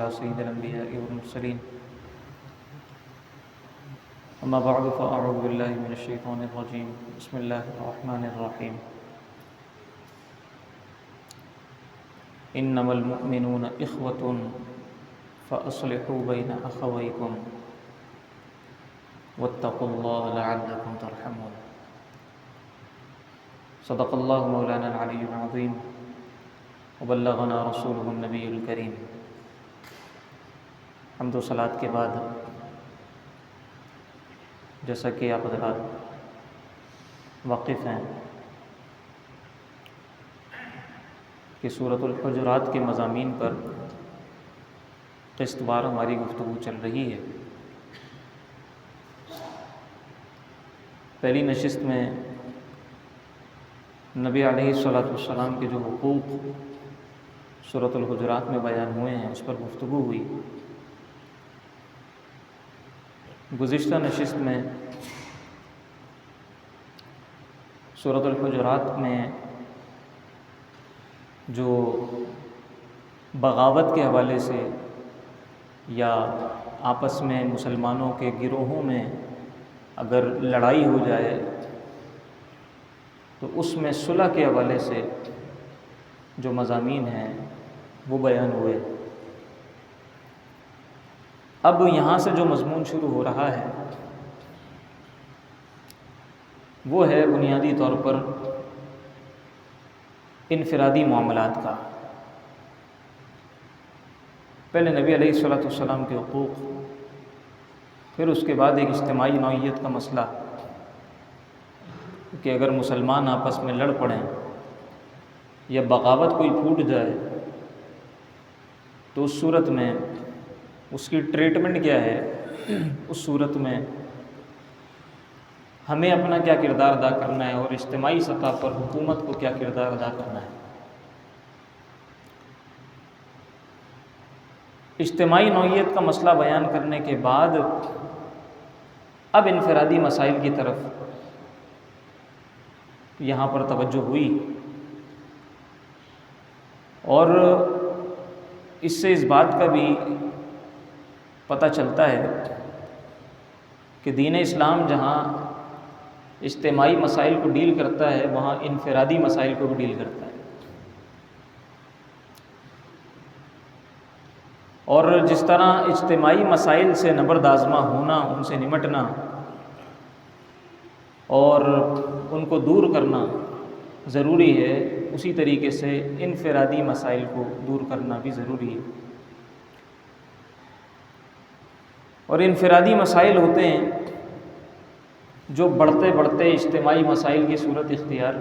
على سيد الأنبياء والمرسلين أما بعد فأعوذ بالله من الشيطان الرجيم بسم الله الرحمن الرحيم إنما المؤمنون إخوة فأصلحوا بين أخويكم واتقوا الله لعلكم ترحمون صدق الله مولانا العلي العظيم وبلغنا رسوله النبی الکریم۔ حمد و صلوات کے بعد جیسا کہ آپ حضرات واقف ہیں کہ سورۃ الحجرات کے مضامین پر قسط وار ہماری گفتگو چل رہی ہے۔ پہلی نشست میں نبی علیہ الصلوۃ والسلام کے جو حقوق سورۃ الحجرات میں بیان ہوئے ہیں اس پر گفتگو ہوئی۔ گزشتہ نشست میں سورۃ الحجرات میں جو بغاوت کے حوالے سے یا آپس میں مسلمانوں کے گروہوں میں اگر لڑائی ہو جائے تو اس میں صلح کے حوالے سے جو مضامین ہیں وہ بیان ہوئے۔ اب یہاں سے جو مضمون شروع ہو رہا ہے وہ ہے بنیادی طور پر انفرادی معاملات کا۔ پہلے نبی علیہ الصلوۃ والسلام کے حقوق، پھر اس کے بعد ایک اجتماعی نوعیت کا مسئلہ کہ اگر مسلمان آپس میں لڑ پڑیں یا بغاوت کوئی پھوٹ جائے تو اس صورت میں اس کی ٹریٹمنٹ کیا ہے، اس صورت میں ہمیں اپنا کیا کردار ادا کرنا ہے اور اجتماعی سطح پر حکومت کو کیا کردار ادا کرنا ہے۔ اجتماعی نوعیت کا مسئلہ بیان کرنے کے بعد اب انفرادی مسائل کی طرف یہاں پر توجہ ہوئی، اور اس سے اس بات کا بھی پتہ چلتا ہے کہ دین اسلام جہاں اجتماعی مسائل کو ڈیل کرتا ہے وہاں انفرادی مسائل کو بھی ڈیل کرتا ہے۔ اور جس طرح اجتماعی مسائل سے نبرد آزما ہونا، ان سے نمٹنا اور ان کو دور کرنا ضروری ہے، اسی طریقے سے انفرادی مسائل کو دور کرنا بھی ضروری ہے۔ اور انفرادی مسائل ہوتے ہیں جو بڑھتے بڑھتے اجتماعی مسائل کی صورت اختیار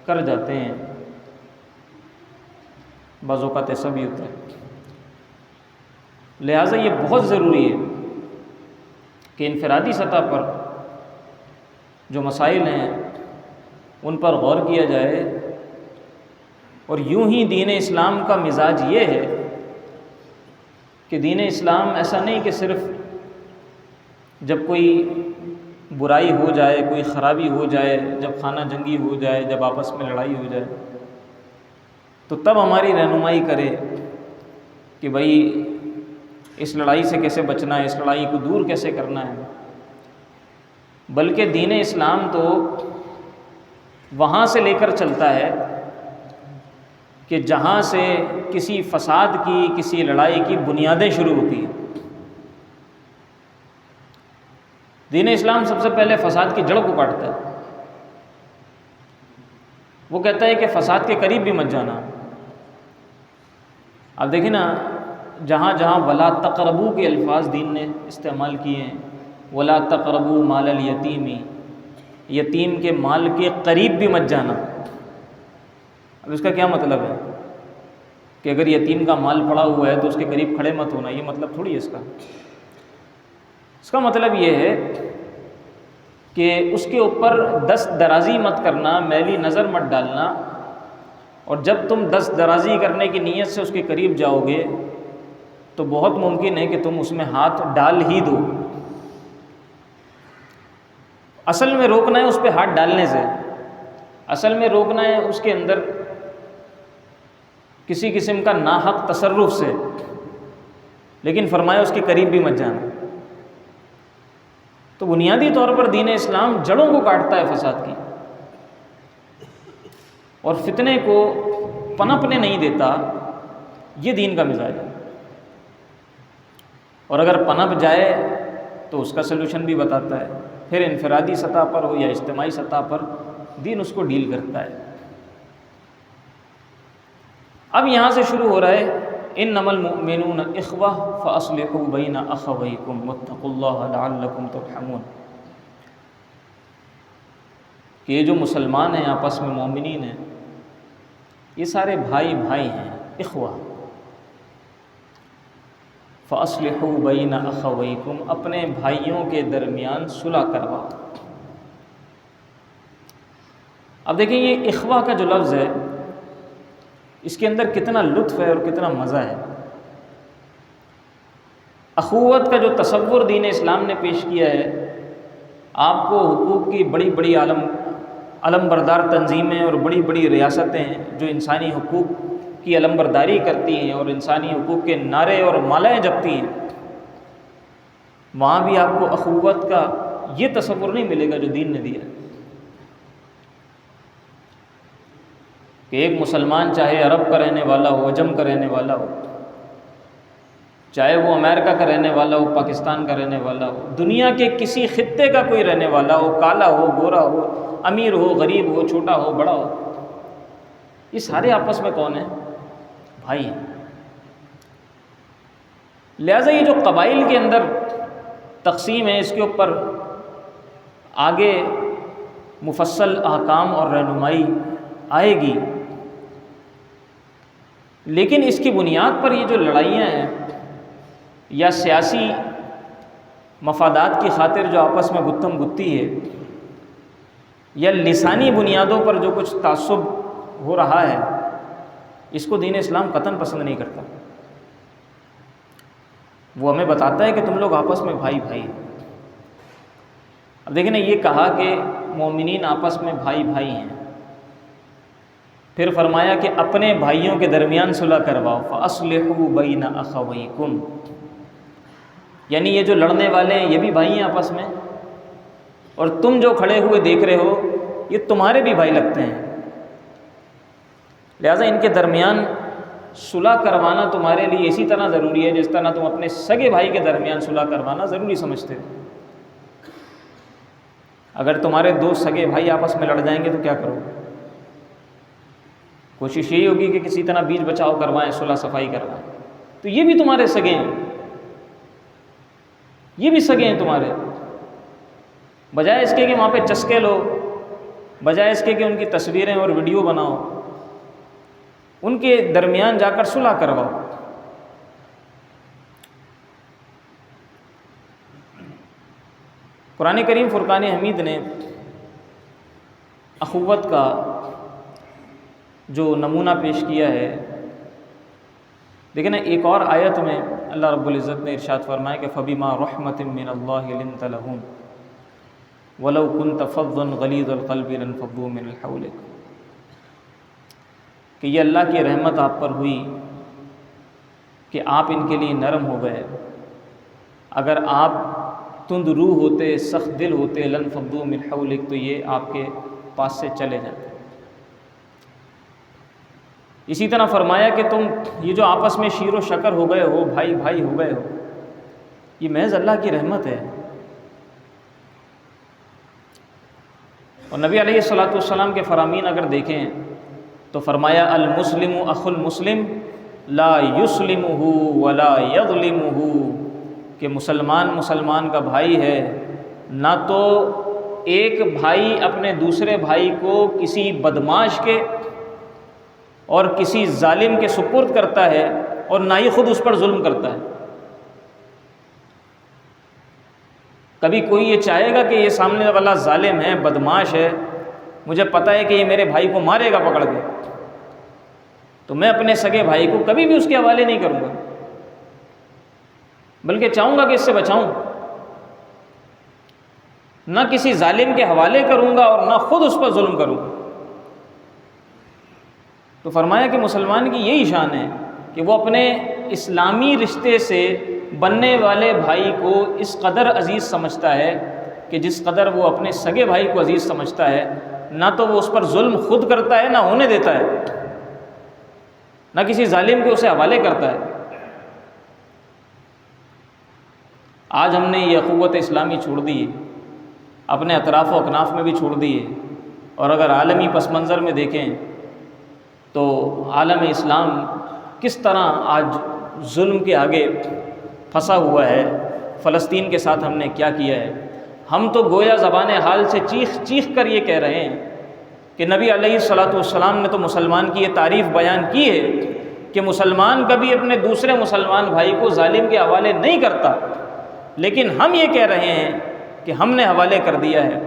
کر جاتے ہیں، بعض اوقات ایسا بھی ہوتا ہے۔ لہٰذا یہ بہت ضروری ہے کہ انفرادی سطح پر جو مسائل ہیں ان پر غور کیا جائے۔ اور یوں ہی دین اسلام کا مزاج یہ ہے کہ دین اسلام ایسا نہیں کہ صرف جب کوئی برائی ہو جائے، کوئی خرابی ہو جائے، جب خانہ جنگی ہو جائے، جب آپس میں لڑائی ہو جائے تو تب ہماری رہنمائی کرے کہ بھائی اس لڑائی سے کیسے بچنا ہے، اس لڑائی کو دور کیسے کرنا ہے، بلکہ دین اسلام تو وہاں سے لے کر چلتا ہے کہ جہاں سے کسی فساد کی، کسی لڑائی کی بنیادیں شروع ہوتی ہیں۔ دین اسلام سب سے پہلے فساد کی جڑ کو کاٹتا ہے۔ وہ کہتا ہے کہ فساد کے قریب بھی مت جانا۔ اب دیکھیں نا، جہاں جہاں ولا تقربو کے الفاظ دین نے استعمال کیے ہیں، ولا تقربو مال الیتیم، یتیم کے مال کے قریب بھی مت جانا۔ اب اس کا کیا مطلب ہے کہ اگر یتیم کا مال پڑا ہوا ہے تو اس کے قریب کھڑے مت ہونا، یہ مطلب تھوڑی ہے اس کا۔ اس کا مطلب یہ ہے کہ اس کے اوپر دست درازی مت کرنا، میلی نظر مت ڈالنا، اور جب تم دست درازی کرنے کی نیت سے اس کے قریب جاؤ گے تو بہت ممکن ہے کہ تم اس میں ہاتھ ڈال ہی دو۔ اصل میں روکنا ہے اس پہ ہاتھ ڈالنے سے، اصل میں روکنا ہے اس کے اندر کسی قسم کا ناحق تصرف سے۔ لیکن فرمایا اس کے قریب بھی مت جانا۔ تو بنیادی طور پر دین اسلام جڑوں کو کاٹتا ہے فساد کی، اور فتنے کو پنپنے نہیں دیتا۔ یہ دین کا مزاج ہے، اور اگر پنپ جائے تو اس کا سلوشن بھی بتاتا ہے، پھر انفرادی سطح پر ہو یا اجتماعی سطح پر دین اس کو ڈیل کرتا ہے۔ اب یہاں سے شروع ہو رہا ہے انما المؤمنون اخوہ فاصلحوا بین اخویکم واتقوا اللہ لعلکم ترحمون، کہ یہ جو مسلمان ہیں آپس میں مومنین ہیں، یہ سارے بھائی بھائی ہیں، اخوہ۔ فاصلحوا بین اخویکم، اپنے بھائیوں کے درمیان صلح کرواؤ۔ اب دیکھیں یہ اخوہ کا جو لفظ ہے، اس کے اندر کتنا لطف ہے اور کتنا مزہ ہے۔ اخوت کا جو تصور دین اسلام نے پیش کیا ہے، آپ کو حقوق کی بڑی بڑی علم بردار تنظیمیں اور بڑی بڑی ریاستیں جو انسانی حقوق کی علم برداری کرتی ہیں اور انسانی حقوق کے نعرے اور مالیں جپتی ہیں، وہاں بھی آپ کو اخوت کا یہ تصور نہیں ملے گا جو دین نے دیا ہے، کہ ایک مسلمان چاہے عرب کا رہنے والا ہو، عجم کا رہنے والا ہو، چاہے وہ امریکہ کا رہنے والا ہو، پاکستان کا رہنے والا ہو، دنیا کے کسی خطے کا کوئی رہنے والا ہو، کالا ہو، گورا ہو، امیر ہو، غریب ہو، چھوٹا ہو، بڑا ہو، یہ سارے آپس میں کون ہیں؟ بھائی ہیں۔ لہٰذا یہ جو قبائل کے اندر تقسیم ہے، اس کے اوپر آگے مفصل احکام اور رہنمائی آئے گی، لیکن اس کی بنیاد پر یہ جو لڑائیاں ہیں یا سیاسی مفادات کی خاطر جو آپس میں گتم گتی ہے، یا لسانی بنیادوں پر جو کچھ تعصب ہو رہا ہے، اس کو دین اسلام قطعاً پسند نہیں کرتا۔ وہ ہمیں بتاتا ہے کہ تم لوگ آپس میں بھائی بھائی۔ اب دیکھیں نا، یہ کہا کہ مومنین آپس میں بھائی بھائی ہیں، پھر فرمایا کہ اپنے بھائیوں کے درمیان صلح کرواؤ، فَأَصْلِحُوا بَيْنَ أَخَوَيْكُمْ، یعنی یہ جو لڑنے والے ہیں یہ بھی بھائی ہیں آپس میں، اور تم جو کھڑے ہوئے دیکھ رہے ہو یہ تمہارے بھی بھائی لگتے ہیں، لہٰذا ان کے درمیان صلح کروانا تمہارے لیے اسی طرح ضروری ہے جس طرح تم اپنے سگے بھائی کے درمیان صلح کروانا ضروری سمجھتے ہو۔ اگر تمہارے دو سگے بھائی آپس میں لڑ جائیں گے تو کیا کرو گے؟ کوشش یہی ہوگی کہ کسی طرح بیچ بچاؤ کروائیں، صلح صفائی کروائیں۔ تو یہ بھی تمہارے سگے ہیں، یہ بھی سگے ہیں تمہارے، بجائے اس کے کہ وہاں پہ چسکے لو، بجائے اس کے کہ ان کی تصویریں اور ویڈیو بناؤ، ان کے درمیان جا کر صلح کرواؤ۔ قرآن کریم فرقان حمید نے اخوت کا جو نمونہ پیش کیا ہے، دیکھیں نا، ایک اور آیت میں اللہ رب العزت نے ارشاد فرمایا کہ فَبِمَا رَحْمَةٍ مِّنَ اللَّهِ لِنْتَ لَهُمْ وَلَوْ كُنْتَ فَظًّا غَلِيظَ الْقَلْبِ لَانفَضُّوا مِنْ حَوْلِكَ، کہ یہ اللہ کی رحمت آپ پر ہوئی کہ آپ ان کے لیے نرم ہو گئے، اگر آپ تند روح ہوتے، سخت دل ہوتے، لَانفَضُّوا مِنْ حَوْلِكَ، تو یہ آپ کے پاس سے چلے جاتے۔ اسی طرح فرمایا کہ تم یہ جو آپس میں شیر و شکر ہو گئے ہو، بھائی بھائی ہو گئے ہو، یہ محض اللہ کی رحمت ہے۔ اور نبی علیہ الصلوۃ والسلام کے فرامین اگر دیکھیں تو فرمایا المسلم اخو المسلم لا یسلمہ ولا یظلمہ، کہ مسلمان مسلمان کا بھائی ہے، نہ تو ایک بھائی اپنے دوسرے بھائی کو کسی بدمعاش کے اور کسی ظالم کے سپرد کرتا ہے، اور نہ ہی خود اس پر ظلم کرتا ہے۔ کبھی کوئی یہ چاہے گا کہ یہ سامنے والا ظالم ہے، بدمعاش ہے، مجھے پتہ ہے کہ یہ میرے بھائی کو مارے گا پکڑ کے، تو میں اپنے سگے بھائی کو کبھی بھی اس کے حوالے نہیں کروں گا، بلکہ چاہوں گا کہ اس سے بچاؤں، نہ کسی ظالم کے حوالے کروں گا اور نہ خود اس پر ظلم کروں گا۔ تو فرمایا کہ مسلمان کی یہی شان ہے کہ وہ اپنے اسلامی رشتے سے بننے والے بھائی کو اس قدر عزیز سمجھتا ہے کہ جس قدر وہ اپنے سگے بھائی کو عزیز سمجھتا ہے، نہ تو وہ اس پر ظلم خود کرتا ہے نہ ہونے دیتا ہے، نہ کسی ظالم کے اسے حوالے کرتا ہے۔ آج ہم نے یہ اخوت اسلامی چھوڑ دی ہے، اپنے اطراف و اکناف میں بھی چھوڑ دی ہے، اور اگر عالمی پس منظر میں دیکھیں تو عالم اسلام کس طرح آج ظلم کے آگے پھنسا ہوا ہے۔ فلسطین کے ساتھ ہم نے کیا کیا ہے، ہم تو گویا زبان حال سے چیخ چیخ کر یہ کہہ رہے ہیں کہ نبی علیہ الصلوۃ والسلام نے تو مسلمان کی یہ تعریف بیان کی ہے کہ مسلمان کبھی اپنے دوسرے مسلمان بھائی کو ظالم کے حوالے نہیں کرتا، لیکن ہم یہ کہہ رہے ہیں کہ ہم نے حوالے کر دیا ہے،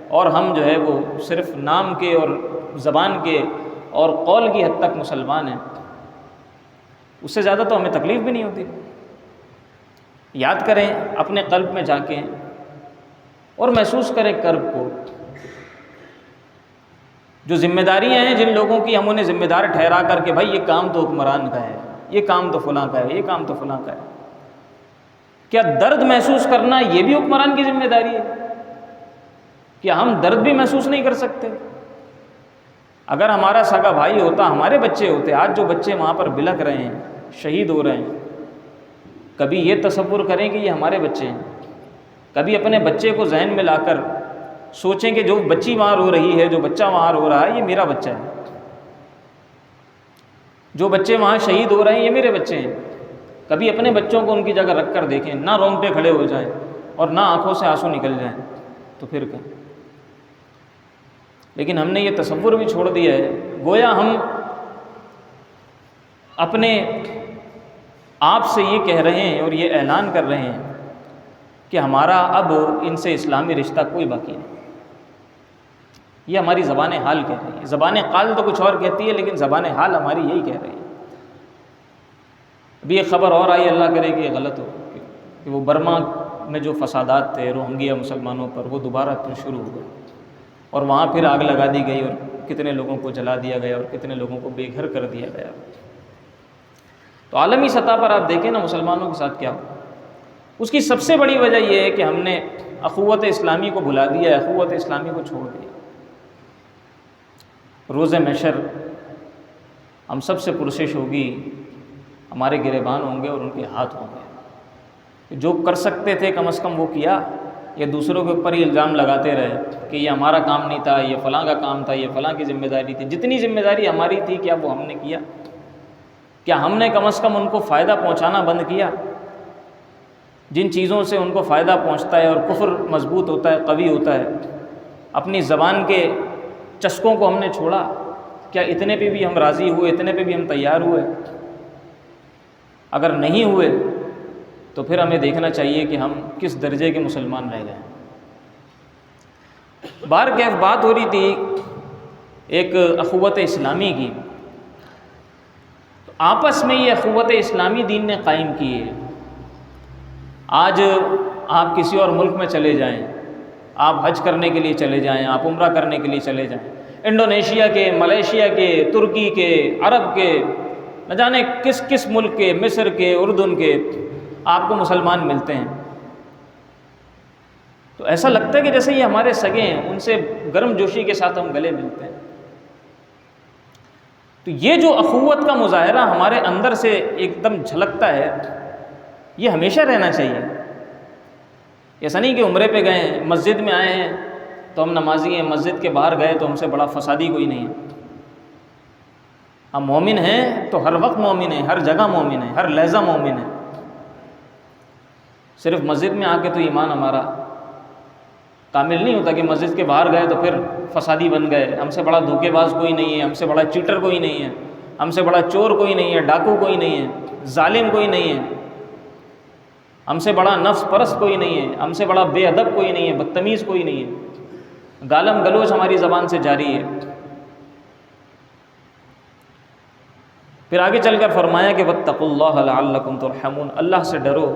اور ہم جو ہے وہ صرف نام کے اور زبان کے اور قول کی حد تک مسلمان ہیں، اس سے زیادہ تو ہمیں تکلیف بھی نہیں ہوتی۔ یاد کریں اپنے قلب میں جا کے اور محسوس کریں کرب کو، جو ذمہ داریاں ہیں جن لوگوں کی ہم انہیں ذمہ دار ٹھہرا کر کے بھائی یہ کام تو حکمران کا ہے، یہ کام تو فلاں کا ہے، یہ کام تو فلاں کا ہے، کیا درد محسوس کرنا یہ بھی حکمران کی ذمہ داری ہے؟ کیا ہم درد بھی محسوس نہیں کر سکتے؟ اگر ہمارا سگا بھائی ہوتا، ہمارے بچے ہوتے، آج جو بچے وہاں پر بلک رہے ہیں، شہید ہو رہے ہیں، کبھی یہ تصور کریں کہ یہ ہمارے بچے ہیں، کبھی اپنے بچے کو ذہن میں لا کر سوچیں کہ جو بچی وہاں رو رہی ہے، جو بچہ وہاں رو رہا ہے، یہ میرا بچہ ہے، جو بچے وہاں شہید ہو رہے ہیں یہ میرے بچے ہیں۔ کبھی اپنے بچوں کو ان کی جگہ رکھ کر دیکھیں، نہ رونگٹے کھڑے ہو جائیں اور نہ آنکھوں سے آنسو نکل جائیں، تو پھر کیا؟ لیکن ہم نے یہ تصور بھی چھوڑ دیا ہے، گویا ہم اپنے آپ سے یہ کہہ رہے ہیں اور یہ اعلان کر رہے ہیں کہ ہمارا اب ان سے اسلامی رشتہ کوئی باقی نہیں۔ یہ ہماری زبان حال کہہ رہی ہے، زبان قال تو کچھ اور کہتی ہے، لیکن زبان حال ہماری یہی کہہ رہی ہے۔ ابھی ایک خبر اور آئی، اللہ کرے کہ یہ غلط ہو، کہ وہ برما میں جو فسادات تھے روہنگیا مسلمانوں پر، وہ دوبارہ پھر شروع ہو گئے، اور وہاں پھر آگ لگا دی گئی، اور کتنے لوگوں کو جلا دیا گیا اور کتنے لوگوں کو بے گھر کر دیا گیا۔ تو عالمی سطح پر آپ دیکھیں نا مسلمانوں کے ساتھ کیا ہو۔ اس کی سب سے بڑی وجہ یہ ہے کہ ہم نے اخوت اسلامی کو بھلا دیا ہے، اخوت اسلامی کو چھوڑ دیا۔ روز محشر ہم سب سے پرسش ہوگی، ہمارے گریبان ہوں گے اور ان کے ہاتھ ہوں گے۔ جو کر سکتے تھے کم از کم وہ کیا، یا دوسروں کے اوپر ہی الزام لگاتے رہے کہ یہ ہمارا کام نہیں تھا، یہ فلاں کا کام تھا، یہ فلاں کی ذمہ داری تھی۔ جتنی ذمہ داری ہماری تھی کیا وہ ہم نے کیا؟ کیا ہم نے کم از کم ان کو فائدہ پہنچانا بند کیا؟ جن چیزوں سے ان کو فائدہ پہنچتا ہے اور کفر مضبوط ہوتا ہے، قوی ہوتا ہے، اپنی زبان کے چسکوں کو ہم نے چھوڑا، کیا اتنے پہ بھی ہم راضی ہوئے، اتنے پہ بھی ہم تیار ہوئے؟ اگر نہیں ہوئے تو پھر ہمیں دیکھنا چاہیے کہ ہم کس درجے کے مسلمان رہ گئے۔ بار کیف بات ہو رہی تھی ایک اخوت اسلامی کی، تو آپس میں یہ اخوت اسلامی دین نے قائم کی ہے۔ آج آپ کسی اور ملک میں چلے جائیں، آپ حج کرنے کے لیے چلے جائیں، آپ عمرہ کرنے کے لیے چلے جائیں، انڈونیشیا کے، ملیشیا کے، ترکی کے، عرب کے، نہ جانے کس کس ملک کے، مصر کے، اردن کے، آپ کو مسلمان ملتے ہیں، تو ایسا لگتا ہے کہ جیسے یہ ہمارے سگے ہیں، ان سے گرم جوشی کے ساتھ ہم گلے ملتے ہیں۔ تو یہ جو اخوت کا مظاہرہ ہمارے اندر سے ایک دم جھلکتا ہے، یہ ہمیشہ رہنا چاہیے۔ ایسا نہیں کہ عمرے پہ گئے ہیں، مسجد میں آئے ہیں تو ہم نمازی ہیں، مسجد کے باہر گئے تو ہم سے بڑا فسادی کوئی نہیں ہے۔ ہم مومن ہیں تو ہر وقت مومن ہیں، ہر جگہ مومن ہیں، ہر لحظہ مومن ہیں۔ صرف مسجد میں آ کے تو ایمان ہمارا کامل نہیں ہوتا کہ مسجد کے باہر گئے تو پھر فسادی بن گئے، ہم سے بڑا دھوکے باز کوئی نہیں ہے، ہم سے بڑا چیٹر کوئی نہیں ہے، ہم سے بڑا چور کوئی نہیں ہے، ڈاکو کوئی نہیں ہے، ظالم کوئی نہیں ہے، ہم سے بڑا نفس پرست کوئی نہیں ہے، ہم سے بڑا بے ادب کوئی نہیں ہے، بدتمیز کوئی نہیں ہے، گالم گلوچ ہماری زبان سے جاری ہے۔ پھر آگے چل کر فرمایا کہ واتقوا اللہ لعلکم ترحمون، اللہ سے ڈرو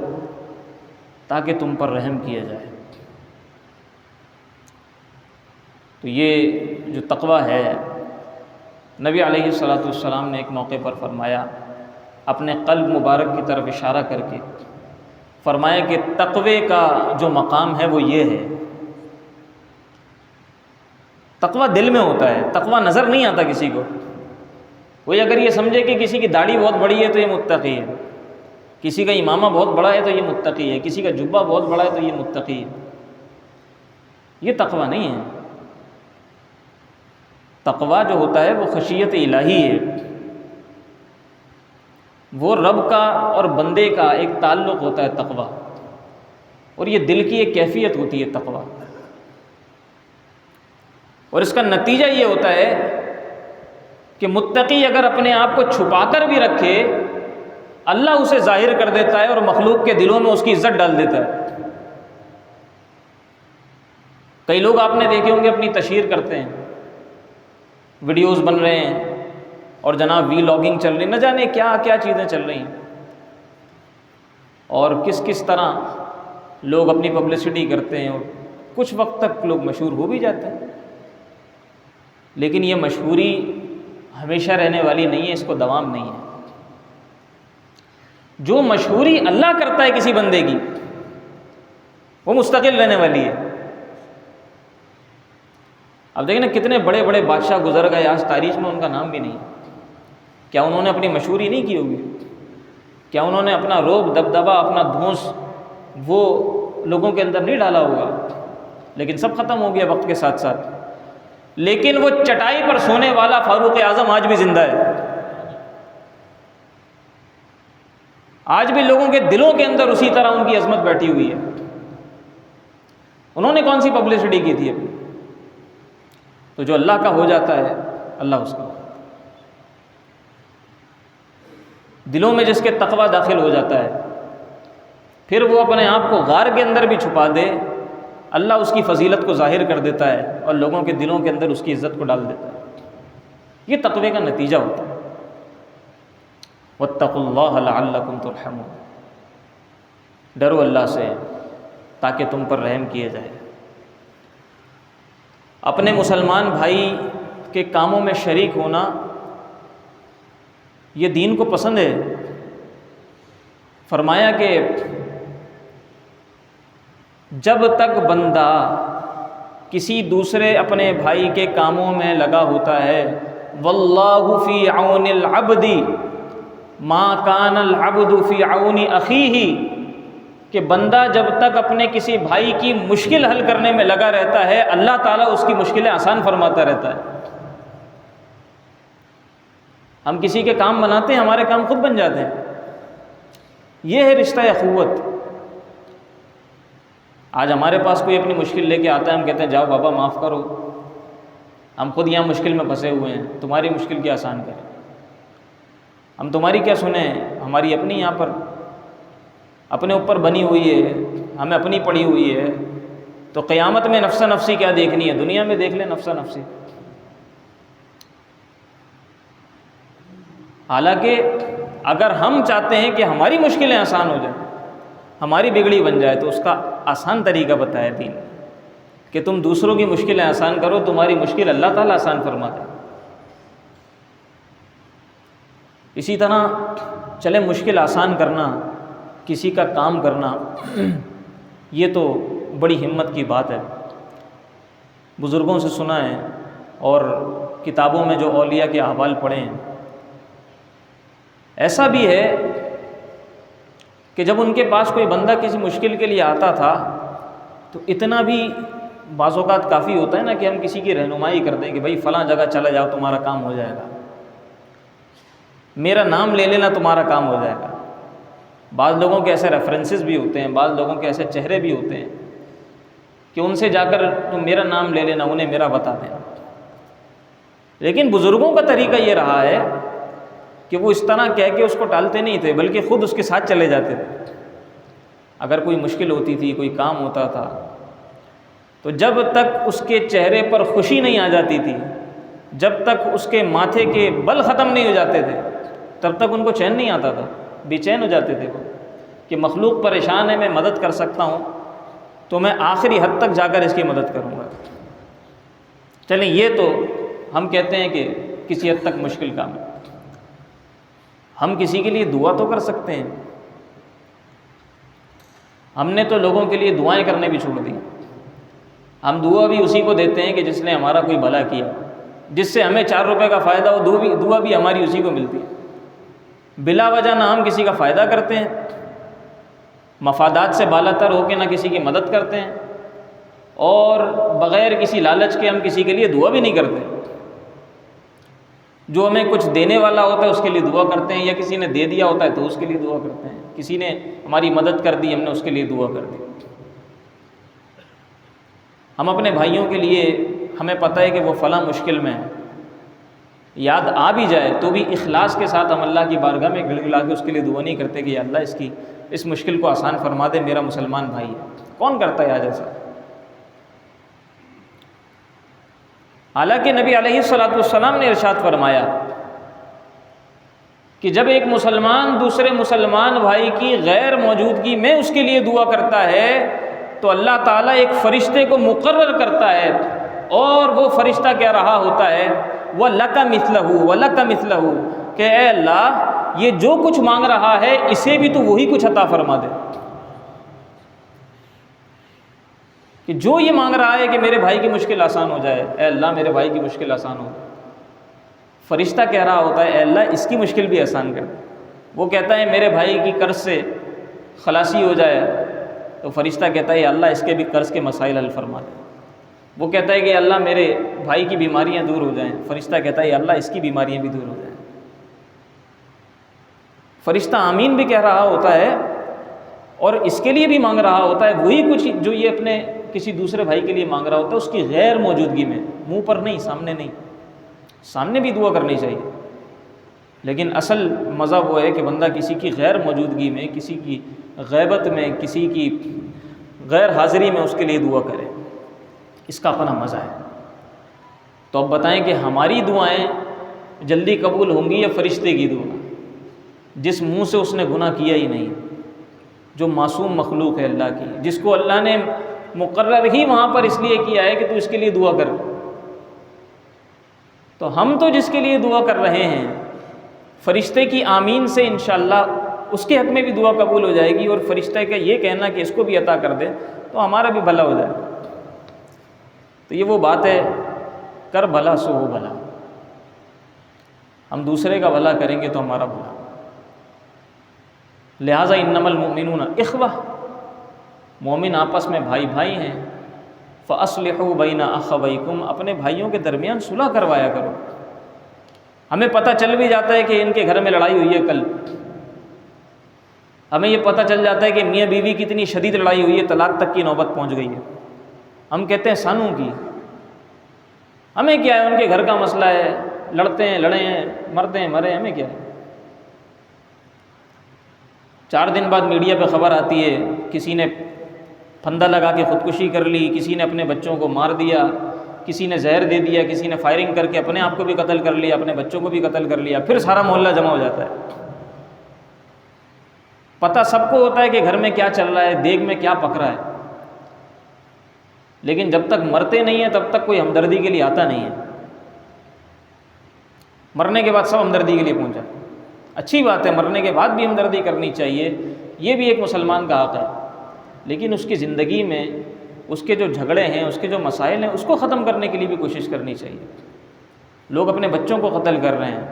تاکہ تم پر رحم کیا جائے۔ تو یہ جو تقویٰ ہے، نبی علیہ الصلوۃ والسلام نے ایک موقع پر فرمایا، اپنے قلب مبارک کی طرف اشارہ کر کے فرمایا کہ تقوی کا جو مقام ہے وہ یہ ہے، تقوی دل میں ہوتا ہے، تقوی نظر نہیں آتا کسی کو۔ کوئی اگر یہ سمجھے کہ کسی کی داڑھی بہت بڑی ہے تو یہ متقی ہے، کسی کا امامہ بہت بڑا ہے تو یہ متقی ہے، کسی کا جبہ بہت بڑا ہے تو یہ متقی ہے، یہ تقوی نہیں ہے۔ تقوی جو ہوتا ہے وہ خشیت الہی ہے، وہ رب کا اور بندے کا ایک تعلق ہوتا ہے تقوی، اور یہ دل کی ایک کیفیت ہوتی ہے تقوی، اور اس کا نتیجہ یہ ہوتا ہے کہ متقی اگر اپنے آپ کو چھپا کر بھی رکھے، اللہ اسے ظاہر کر دیتا ہے اور مخلوق کے دلوں میں اس کی عزت ڈال دیتا ہے۔ کئی لوگ آپ نے دیکھے ہوں گے اپنی تشہیر کرتے ہیں، ویڈیوز بن رہے ہیں اور جناب وی لاگنگ چل رہی، نہ جانے کیا کیا چیزیں چل رہی ہیں، اور کس کس طرح لوگ اپنی پبلسٹی کرتے ہیں، اور کچھ وقت تک لوگ مشہور ہو بھی جاتے ہیں، لیکن یہ مشہوری ہمیشہ رہنے والی نہیں ہے، اس کو دوام نہیں ہے۔ جو مشہوری اللہ کرتا ہے کسی بندے کی وہ مستقل رہنے والی ہے۔ اب دیکھیں نا کتنے بڑے بڑے بادشاہ گزر گئے، آج تاریخ میں ان کا نام بھی نہیں، کیا انہوں نے اپنی مشہوری نہیں کی ہوگی؟ کیا انہوں نے اپنا روب دبدبا، اپنا دھونس وہ لوگوں کے اندر نہیں ڈالا ہوگا؟ لیکن سب ختم ہو گیا وقت کے ساتھ ساتھ۔ لیکن وہ چٹائی پر سونے والا فاروق اعظم آج بھی زندہ ہے، آج بھی لوگوں کے دلوں کے اندر اسی طرح ان کی عظمت بیٹھی ہوئی ہے۔ انہوں نے کون سی پبلسٹی کی تھی ابھی؟ تو جو اللہ کا ہو جاتا ہے اللہ اس کا، دلوں میں جس کے تقوی داخل ہو جاتا ہے، پھر وہ اپنے آپ کو غار کے اندر بھی چھپا دے، اللہ اس کی فضیلت کو ظاہر کر دیتا ہے اور لوگوں کے دلوں کے اندر اس کی عزت کو ڈال دیتا ہے۔ یہ تقوی کا نتیجہ ہوتا ہے۔ واتقوا اللہ لعلکم ترحمون، ڈرو اللہ سے تاکہ تم پر رحم کیا جائے۔ اپنے مسلمان بھائی کے کاموں میں شریک ہونا یہ دین کو پسند ہے۔ فرمایا کہ جب تک بندہ کسی دوسرے اپنے بھائی کے کاموں میں لگا ہوتا ہے، واللہ فی عون العبد ما کان العبد فی عون اخیہ، کہ بندہ جب تک اپنے کسی بھائی کی مشکل حل کرنے میں لگا رہتا ہے، اللہ تعالیٰ اس کی مشکلیں آسان فرماتا رہتا ہے۔ ہم کسی کے کام بناتے ہیں، ہمارے کام خود بن جاتے ہیں، یہ ہے رشتہ اخوت۔ آج ہمارے پاس کوئی اپنی مشکل لے کے آتا ہے، ہم کہتے ہیں جاؤ بابا معاف کرو، ہم خود یہاں مشکل میں پھنسے ہوئے ہیں، تمہاری مشکل کیا آسان کریں، ہم تمہاری کیا سنیں، ہماری اپنی یہاں پر اپنے اوپر بنی ہوئی ہے، ہمیں اپنی پڑی ہوئی ہے، تو قیامت میں نفسا نفسی کیا دیکھنی ہے، دنیا میں دیکھ لیں نفسا نفسی۔ حالانکہ اگر ہم چاہتے ہیں کہ ہماری مشکلیں آسان ہو جائیں، ہماری بگڑی بن جائے، تو اس کا آسان طریقہ بتایا دین کہ تم دوسروں کی مشکلیں آسان کرو، تمہاری مشکل اللہ تعالیٰ آسان فرماتا ہے۔ اسی طرح چلے مشکل آسان کرنا، کسی کا کام کرنا، یہ تو بڑی ہمت کی بات ہے۔ بزرگوں سے سنا ہے اور کتابوں میں جو اولیاء کے احوال پڑھے ہیں، ایسا بھی ہے کہ جب ان کے پاس کوئی بندہ کسی مشکل کے لیے آتا تھا تو اتنا بھی بعض اوقات کافی ہوتا ہے نا کہ ہم کسی کی رہنمائی کر دیں کہ بھائی فلاں جگہ چلا جاؤ تمہارا کام ہو جائے گا، میرا نام لے لینا تمہارا کام ہو جائے گا۔ بعض لوگوں کے ایسے ریفرنسز بھی ہوتے ہیں، بعض لوگوں کے ایسے چہرے بھی ہوتے ہیں کہ ان سے جا کر تم میرا نام لے لینا، انہیں میرا بتا دینا۔ لیکن بزرگوں کا طریقہ یہ رہا ہے کہ وہ اس طرح کہہ کے اس کو ٹالتے نہیں تھے، بلکہ خود اس کے ساتھ چلے جاتے تھے۔ اگر کوئی مشکل ہوتی تھی، کوئی کام ہوتا تھا، تو جب تک اس کے چہرے پر خوشی نہیں آ جاتی تھی، جب تک اس کے ماتھے کے بل ختم نہیں ہو جاتے تھے، تب تک ان کو چین نہیں آتا تھا، بے چین ہو جاتے تھے وہ کہ مخلوق پریشان ہے، میں مدد کر سکتا ہوں تو میں آخری حد تک جا کر اس کی مدد کروں گا۔ چلیں یہ تو ہم کہتے ہیں کہ کسی حد تک مشکل کام ہے، ہم کسی کے لیے دعا تو کر سکتے ہیں۔ ہم نے تو لوگوں کے لیے دعائیں کرنے بھی چھوڑ دی. ہم دعا بھی اسی کو دیتے ہیں کہ جس نے ہمارا کوئی بھلا کیا، جس سے ہمیں 4 روپے کا فائدہ ہو، دعا بھی ہماری اسی کو ملتی ہے. بلا وجہ نہ ہم کسی کا فائدہ کرتے ہیں، مفادات سے بالا تر ہو کے نہ کسی کی مدد کرتے ہیں، اور بغیر کسی لالچ کے ہم کسی کے لیے دعا بھی نہیں کرتے. جو ہمیں کچھ دینے والا ہوتا ہے اس کے لیے دعا کرتے ہیں، یا کسی نے دے دیا ہوتا ہے تو اس کے لیے دعا کرتے ہیں. کسی نے ہماری مدد کر دی، ہم نے اس کے لیے دعا کر دی. ہم اپنے بھائیوں کے لیے، ہمیں پتہ ہے کہ وہ فلاں مشکل میں ہے، یاد آ بھی جائے تو بھی اخلاص کے ساتھ ہم اللہ کی بارگاہ میں گڑ گڑا کے اس کے لیے دعا نہیں کرتے کہ یا اللہ اس مشکل کو آسان فرما دے، میرا مسلمان بھائی ہے. کون کرتا ہے آج ایسا؟ حالانکہ نبی علیہ الصلوۃ والسلام نے ارشاد فرمایا کہ جب ایک مسلمان دوسرے مسلمان بھائی کی غیر موجودگی میں اس کے لیے دعا کرتا ہے تو اللہ تعالیٰ ایک فرشتے کو مقرر کرتا ہے، اور وہ فرشتہ کہہ رہا ہوتا ہے وَلَكَ مِثْلَهُ وَلَكَ مِثْلَهُ، کہ اے اللہ یہ جو کچھ مانگ رہا ہے اسے بھی تو وہی کچھ عطا فرما دے. کہ جو یہ مانگ رہا ہے کہ میرے بھائی کی مشکل آسان ہو جائے، اے اللہ میرے بھائی کی مشکل آسان ہو. فرشتہ کہہ رہا ہوتا ہے اے اللہ اس کی مشکل بھی آسان کر. وہ کہتا ہے میرے بھائی کی قرض سے خلاصی ہو جائے، تو فرشتہ کہتا ہے اللہ اس کے بھی قرض کے مسائل حل فرما دے. وہ کہتا ہے کہ اللہ میرے بھائی کی بیماریاں دور ہو جائیں، فرشتہ کہتا ہے اللہ اس کی بیماریاں بھی دور ہو جائیں. فرشتہ آمین بھی کہہ رہا ہوتا ہے اور اس کے لیے بھی مانگ رہا ہوتا ہے وہی کچھ جو یہ اپنے کسی دوسرے بھائی کے لیے مانگ رہا ہوتا ہے، اس کی غیر موجودگی میں، منہ پر نہیں، سامنے نہیں. سامنے بھی دعا کرنی چاہیے، لیکن اصل مزہ وہ ہے کہ بندہ کسی کی غیر موجودگی میں، کسی کی غیبت میں، کسی کی غیر حاضری میں اس کے لیے دعا کرے. اس کا اپنا مزہ ہے. تو اب بتائیں کہ ہماری دعائیں جلدی قبول ہوں گی یا فرشتے کی دعا، جس منہ سے اس نے گناہ کیا ہی نہیں، جو معصوم مخلوق ہے اللہ کی، جس کو اللہ نے مقرر ہی وہاں پر اس لیے کیا ہے کہ تو اس کے لیے دعا کر. تو ہم تو جس کے لیے دعا کر رہے ہیں، فرشتے کی آمین سے انشاءاللہ اس کے حق میں بھی دعا قبول ہو جائے گی، اور فرشتے کا یہ کہنا کہ اس کو بھی عطا کر دے تو ہمارا بھی بھلا ہو جائے. تو یہ وہ بات ہے، کر بھلا سو ہو بھلا. ہم دوسرے کا بھلا کریں گے تو ہمارا بھلا. لہٰذا انما المؤمنون اخوہ، مومن آپس میں بھائی بھائی ہیں. فاصلحوا بین اخویکم، اپنے بھائیوں کے درمیان صلح کروایا کرو. ہمیں پتہ چل بھی جاتا ہے کہ ان کے گھر میں لڑائی ہوئی ہے کل، ہمیں یہ پتہ چل جاتا ہے کہ میاں بیوی کی اتنی شدید لڑائی ہوئی ہے، طلاق تک کی نوبت پہنچ گئی ہے. ہم کہتے ہیں سانوں کی، ہمیں کیا ہے، ان کے گھر کا مسئلہ ہے، لڑتے ہیں لڑے ہیں، مرتے ہیں مرے، ہمیں کیا ہے. 4 دن بعد میڈیا پہ خبر آتی ہے کسی نے پھندا لگا کے خودکشی کر لی، کسی نے اپنے بچوں کو مار دیا، کسی نے زہر دے دیا، کسی نے فائرنگ کر کے اپنے آپ کو بھی قتل کر لیا، اپنے بچوں کو بھی قتل کر لیا. پھر سارا محلہ جمع ہو جاتا ہے. پتہ سب کو ہوتا ہے کہ گھر میں کیا چل رہا ہے، دیگ میں کیا پک رہا ہے، لیکن جب تک مرتے نہیں ہیں تب تک کوئی ہمدردی کے لیے آتا نہیں ہے. مرنے کے بعد سب ہمدردی کے لیے پہنچا. اچھی بات ہے، مرنے کے بعد بھی ہمدردی کرنی چاہیے، یہ بھی ایک مسلمان کا حق ہے. لیکن اس کی زندگی میں اس کے جو جھگڑے ہیں، اس کے جو مسائل ہیں، اس کو ختم کرنے کے لیے بھی کوشش کرنی چاہیے. لوگ اپنے بچوں کو قتل کر رہے ہیں،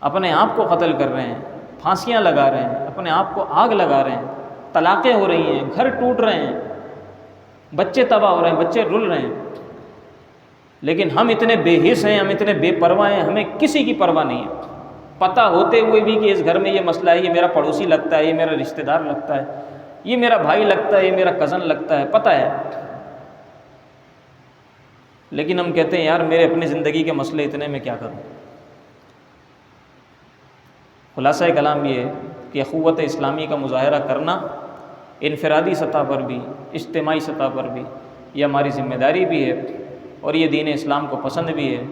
اپنے آپ کو قتل کر رہے ہیں، پھانسیاں لگا رہے ہیں، اپنے آپ کو آگ لگا رہے ہیں، طلاقیں ہو رہی ہیں، گھر ٹوٹ رہے ہیں، بچے تباہ ہو رہے ہیں، بچے رل رہے ہیں. لیکن ہم اتنے بے حس ہیں، ہم اتنے بے پرواہ ہیں، ہمیں کسی کی پرواہ نہیں ہے. پتہ ہوتے ہوئے بھی کہ اس گھر میں یہ مسئلہ ہے، یہ میرا پڑوسی لگتا ہے، یہ میرا رشتہ دار لگتا ہے، یہ میرا بھائی لگتا ہے، یہ میرا کزن لگتا ہے، پتہ ہے. لیکن ہم کہتے ہیں یار میرے اپنی زندگی کے مسئلے اتنے میں کیا کروں. خلاصہ کلام یہ ہے کہ اخوت اسلامی کا مظاہرہ کرنا انفرادی سطح پر بھی، اجتماعی سطح پر بھی، یہ ہماری ذمہ داری بھی ہے، اور یہ دین اسلام کو پسند بھی ہے،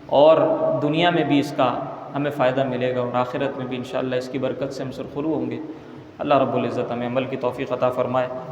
اور دنیا میں بھی اس کا ہمیں فائدہ ملے گا، اور آخرت میں بھی انشاءاللہ اس کی برکت سے ہم سرخرو ہوں گے. اللہ رب العزت ہمیں عمل کی توفیق عطا فرمائے.